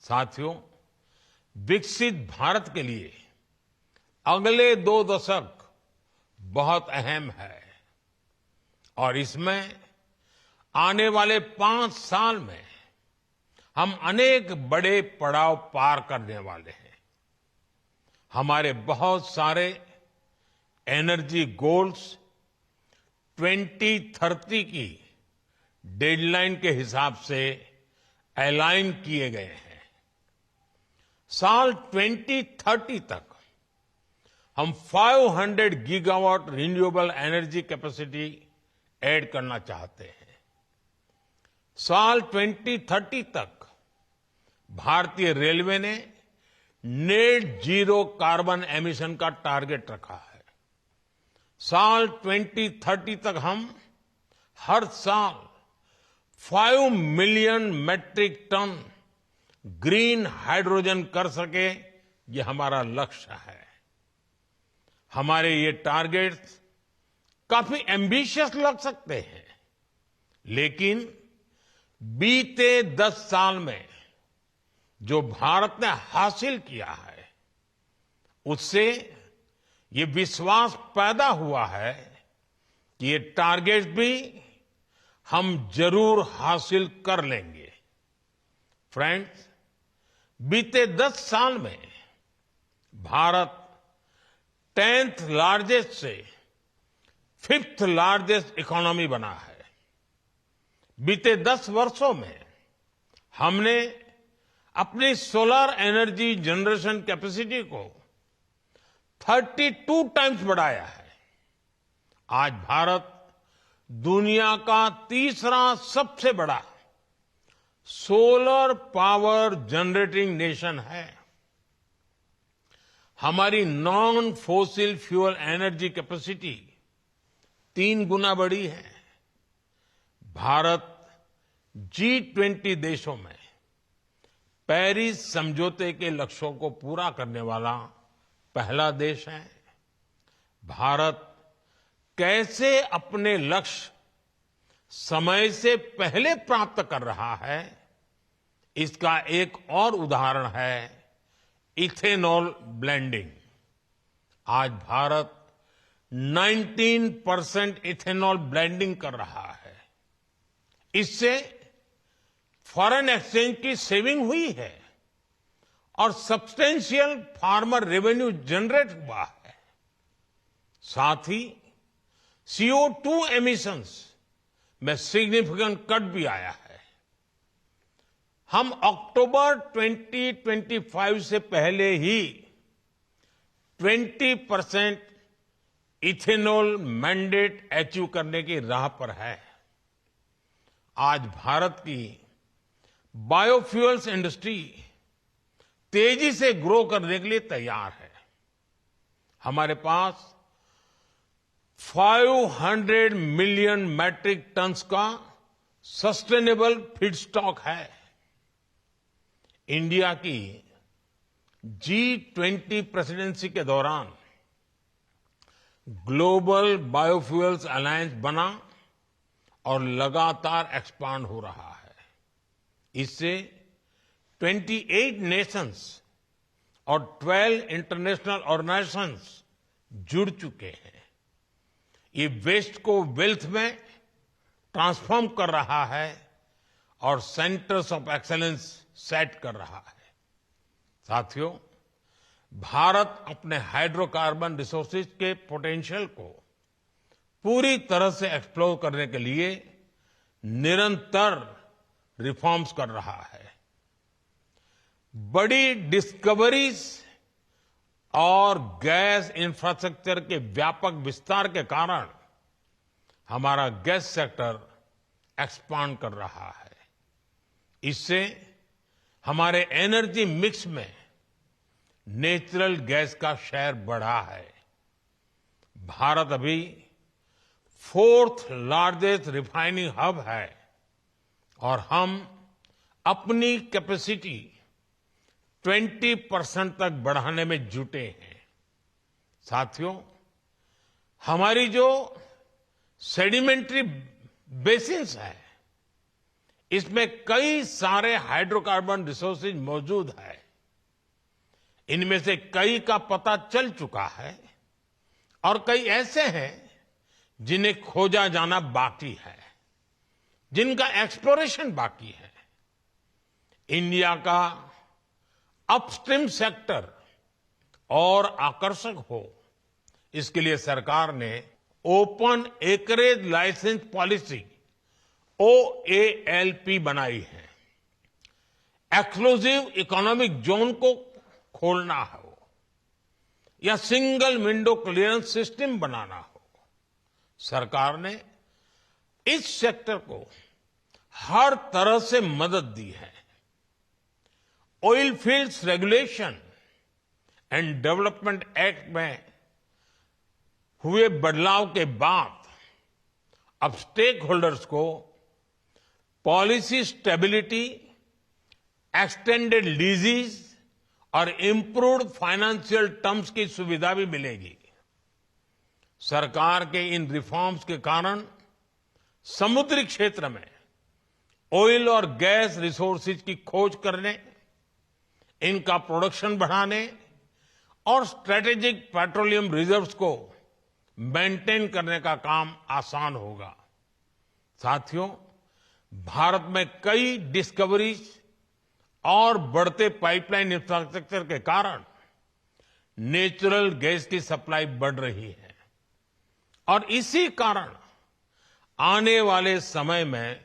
साथियों, विकसित भारत के लिए अगले 2 दशक बहुत अहम है और इसमें आने वाले 5 साल में हम अनेक बड़े पड़ाव पार करने वाले हैं। हमारे बहुत सारे एनर्जी गोल्स 2030 की डेडलाइन के हिसाब से अलाइन किए गए हैं। साल 2030 तक हम 500 gigawatt renewable energy capacity add करना चाहते हैं। साल 2030 तक भारतीय रेलवे ने नेट जीरो कार्बन एमिशन का टारगेट रखा है। साल 2030 तक हम हर साल 5 million metric ton green hydrogen कर सके, ये हमारा लक्ष्य है। हमारे ये टारगेट्स काफी एम्बिशियस लग सकते हैं, लेकिन बीते 10 साल में जो भारत ने हासिल किया है, उससे ये विश्वास पैदा हुआ है कि ये टारगेट्स भी हम जरूर हासिल कर लेंगे। फ्रेंड्स, बीते 10 साल में भारत 10th लार्जेस्ट से 5th लार्जेस्ट इकोनॉमी बना है। बीते 10 वर्षों में हमने अपनी सोलर एनर्जी जनरेशन कैपेसिटी को 32 टाइम्स बढ़ाया है। आज भारत दुनिया का तीसरा सबसे बड़ा सोलर पावर जनरेटिंग नेशन है। हमारी non fossil fuel energy capacity 3 गुना बढ़ी है। भारत G20 देशों में पेरिस समझौते के लक्ष्यों को पूरा करने वाला पहला देश है। भारत कैसे अपने लक्ष्य समय से पहले प्राप्त कर रहा है, इसका एक और उदाहरण है इथेनॉल ब्लेंडिंग। आज भारत 19% इथेनॉल ब्लेंडिंग कर रहा है। इससे फॉरेन एक्सचेंज की सेविंग हुई है और सब्सटेंशियल फार्मर रेवेन्यू जनरेट हुआ है। साथ ही CO2 एमिशंस में सिग्निफिकेंट कट भी आया है। हम अक्टूबर 2025 से पहले ही 20% इथेनॉल मैंडेट अचीव करने की राह पर है। आज भारत की बायोफ्यूल्स इंडस्ट्री तेजी से ग्रो करने के लिए तैयार है। हमारे पास 500 मिलियन मैट्रिक टन्स का सस्टेनेबल फीडस्टॉक है। इंडिया की G20 प्रेसिडेंसी के दौरान ग्लोबल बायोफ्यूल्स अलायंस बना और लगातार एक्सपांड हो रहा है। इससे 28 नेशंस और 12 इंटरनेशनल ऑर्गेनाइजेशंस जुड़ चुके हैं। ये वेस्ट को वेल्थ में ट्रांसफॉर्म कर रहा है और सेंटर्स ऑफ एक्सीलेंस सेट कर रहा है। साथियों, भारत अपने हाइड्रोकार्बन रिसोर्सेज के पोटेंशियल को पूरी तरह से एक्सप्लोर करने के लिए निरंतर रिफॉर्म्स कर रहा है। बड़ी डिस्कवरीज और गैस इंफ्रास्ट्रक्चर के व्यापक विस्तार के कारण हमारा गैस सेक्टर एक्सपांड कर रहा है। इससे हमारे एनर्जी मिक्स में नेचुरल गैस का शेयर बढ़ा है। भारत अभी 4th लार्जेस्ट रिफाइनिंग हब है और हम अपनी कैपेसिटी 20% तक बढ़ाने में जुटे हैं। साथियों, हमारी जो सेडिमेंट्री बेसिन्स है, इसमें कई सारे हाइड्रोकार्बन रिसोर्सेज मौजूद है। इनमें से कई का पता चल चुका है और कई ऐसे हैं जिन्हें खोजा जाना बाकी है, जिनका एक्सप्लोरेशन बाकी है। इंडिया का अपस्ट्रीम सेक्टर और आकर्षक हो, इसके लिए सरकार ने open acreage licence policy OALP बनाई है। एक्सक्लूसिव इकोनॉमिक जोन को खोलना हो या सिंगल विंडो क्लियरेंस सिस्टम बनाना हो, सरकार ने इस सेक्टर को हर तरह से मदद दी है। Oil fields regulation and development act में हुए बदलाव के बाद अब स्टेक होल्डर्स को पॉलिसी स्टेबिलिटी, एक्सटेंडेड लीजेस और इंप्रूव्ड फाइनेंशियल टर्म्स की सुविधा भी मिलेगी। सरकार के इन रिफॉर्म्स के कारण समुद्री क्षेत्र में ऑयल और गैस रिसोर्सेज की खोज करने, इनका प्रोडक्शन बढ़ाने और स्ट्रेटेजिक पेट्रोलियम रिजर्व्स को मेंटेन करने का काम आसान होगा। साथियों, भारत में कई डिस्कवरीज और बढ़ते पाइपलाइन इंफ्रास्ट्रक्चर के कारण नेचुरल गैस की सप्लाई बढ़ रही है और इसी कारण आने वाले समय में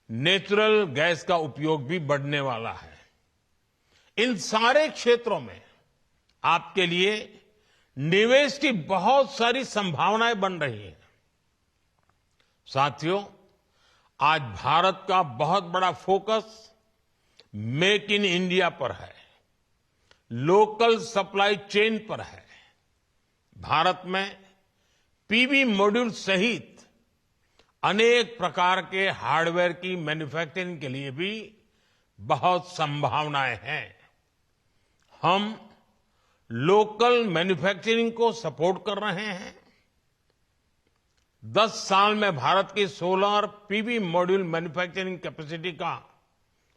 नेचुरल गैस का उपयोग भी बढ़ने वाला है। इन सारे क्षेत्रों में आपके लिए निवेश की बहुत सारी संभावनाएं बन रही हैं। साथियों, आज भारत का बहुत बड़ा फोकस मेक इन इंडिया पर है, लोकल सप्लाई चेन पर है। भारत में पीवी मॉड्यूल सहित अनेक प्रकार के हार्डवेयर की मैन्युफैक्चरिंग के लिए भी बहुत संभावनाएं हैं। हम लोकल मैन्युफैक्चरिंग को सपोर्ट कर रहे हैं। 10 साल में भारत की solar PV module manufacturing capacity का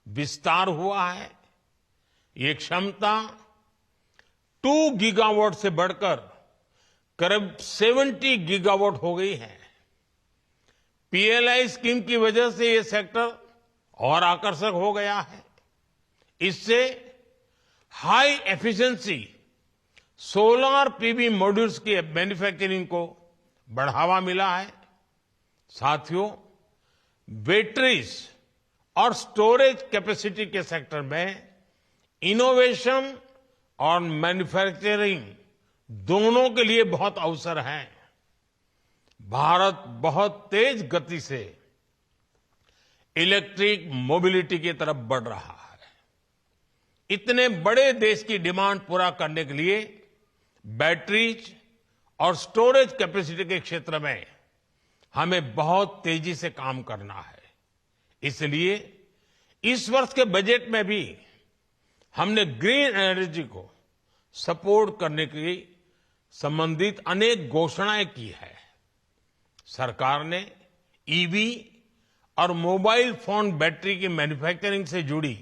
विस्तार हुआ है। ये क्षमता 2 गीगावाट से बढ़कर करीब 70 गीगावाट हो गई है। पीएलआई स्कीम की वजह से ये सेक्टर और आकर्षक हो गया है। इससे high efficiency solar PV modules की मैन्युफैक्चरिंग को बढ़ावा मिला है। साथियों, बैटरीज और स्टोरेज कैपेसिटी के सेक्टर में इनोवेशन और मैन्युफैक्चरिंग दोनों के लिए बहुत अवसर हैं। भारत बहुत तेज गति से इलेक्ट्रिक मोबिलिटी की तरफ बढ़ रहा है। इतने बड़े देश की डिमांड पूरा करने के लिए बैटरीज और स्टोरेज कैपेसिटी के क्षेत्र में हमें बहुत तेजी से काम करना है। इसलिए इस वर्ष के बजट में भी हमने ग्रीन एनर्जी को सपोर्ट करने की संबंधित अनेक घोषणाएं की है। सरकार ने ईवी और मोबाइल फोन बैटरी की मैन्युफैक्चरिंग से जुड़ी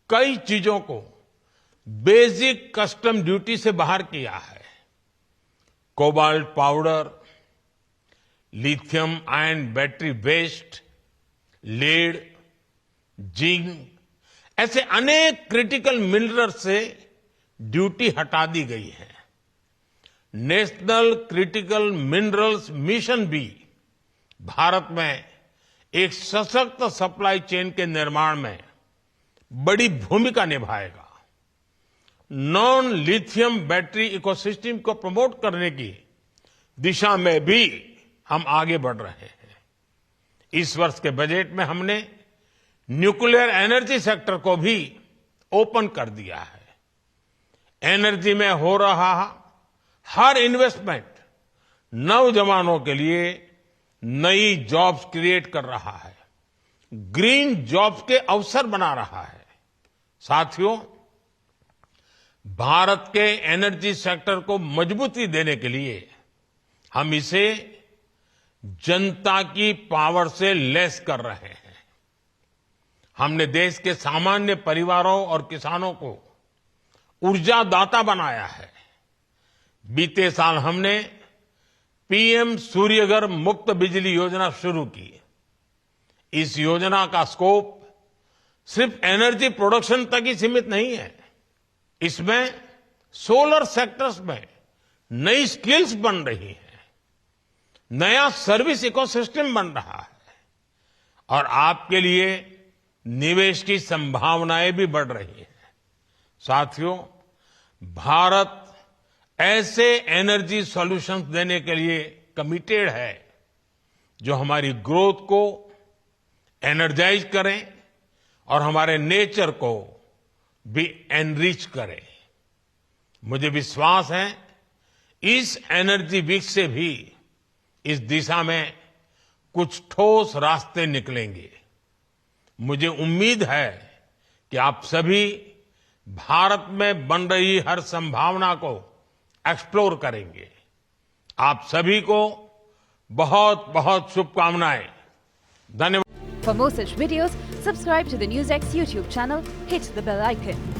कई चीजों को बेसिक कस्टम ड्यूटी से बाहर किया है। Cobalt powder, lithium ion battery waste, lead, zinc ऐसे अनेक क्रिटिकल मिनरल से ड्यूटी हटा दी गई है। नेशनल क्रिटिकल मिनरल्स मिशन भी भारत में एक सशक्त सप्लाई चेन के निर्माण में बड़ी भूमिका निभाएगा। नॉन लिथियम बैटरी इकोसिस्टम को प्रमोट करने की दिशा में भी हम आगे बढ़ रहे हैं। इस वर्ष के बजट में हमने न्यूक्लियर एनर्जी सेक्टर को भी ओपन कर दिया है। एनर्जी में हो रहा हर इन्वेस्टमेंट नौजवानों के लिए नई जॉब्स क्रिएट कर रहा है, ग्रीन जॉब्स के अवसर बना रहा है। साथियों, भारत के एनर्जी सेक्टर को मजबूती देने के लिए हम इसे जनता की पावर से लेस कर रहे हैं। हमने देश के सामान्य परिवारों और किसानों को ऊर्जादाता बनाया है। बीते साल हमने पीएम सूर्यघर मुफ्त बिजली योजना शुरू की। इस योजना का स्कोप सिर्फ एनर्जी प्रोडक्शन तक ही सीमित नहीं है। इसमें सोलर सेक्टर्स में नई स्किल्स बन रही हैं, नया सर्विस इकोसिस्टम बन रहा है और आपके लिए निवेश की संभावनाएं भी बढ़ रही हैं। साथियों, भारत ऐसे एनर्जी सॉल्यूशंस देने के लिए कमिटेड है जो हमारी ग्रोथ को एनर्जाइज करें और हमारे नेचर को भी एनरिच करें। मुझे विश्वास है इस एनर्जी वीक से भी इस दिशा में कुछ ठोस रास्ते निकलेंगे। मुझे उम्मीद है कि आप सभी भारत में बन रही हर संभावना को एक्सप्लोर करेंगे। आप सभी को बहुत बहुत शुभकामनाएं। धन्यवाद। For more such videos, subscribe to the NewsX YouTube channel, hit the bell icon.